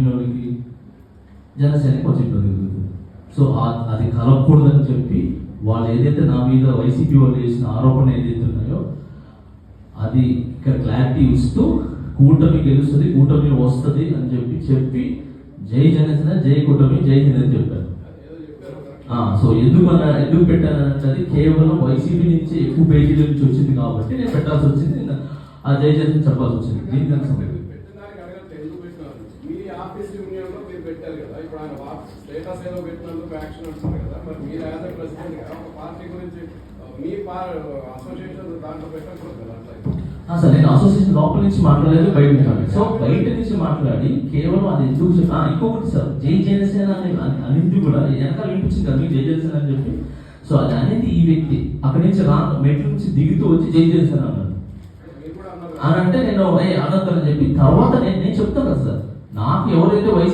నమ్మినోడికి జనసేన కొంచెం ఇబ్బంది కలుగుతుంది. సో అది కలగకూడదని చెప్పి వాళ్ళు ఏదైతే నా మీద వైసీపీ వాళ్ళు చేసిన ఆరోపణ ఏదైతే ఉన్నాయో అది ఇక్కడ క్లారిటీ ఇస్తూ కూటమి గెలుస్తుంది, కూటమి వస్తుంది అని చెప్పి జై జనసేన, జై కూటమి, జై హింద్ అని చెప్పారు. సో ఎందుకు పెట్టానంటే అది కేవలం వైసీపీ నుంచి ఎక్కువ పేజీల నుంచి వచ్చింది కాబట్టి నేను పెట్టాల్సి వచ్చింది. ఆ జై జనసేన చెప్పాల్సి వచ్చింది. దీనికి సార్ నేను అసోసియేషన్ లోపల నుంచి మాట్లాడలేదు, బయట నుంచి. సో బయట నుంచి మాట్లాడి కేవలం అది ఎందుకు ఇంకొకటి సార్ జై జనసేన అనేది కూడా వెనకాల వినిపించింది కదా మీకు జై జనసేన అని చెప్పి. సో అది అనేది ఈ వ్యక్తి అక్కడి నుంచి మెట్ల నుంచి దిగుతూ వచ్చి జై జనసేన అన్నాడు అని అంటే నేను అనొద్దని చెప్పి తర్వాత నేను చెప్తాను కదా సార్, నాకు ఎవరైతే వయసు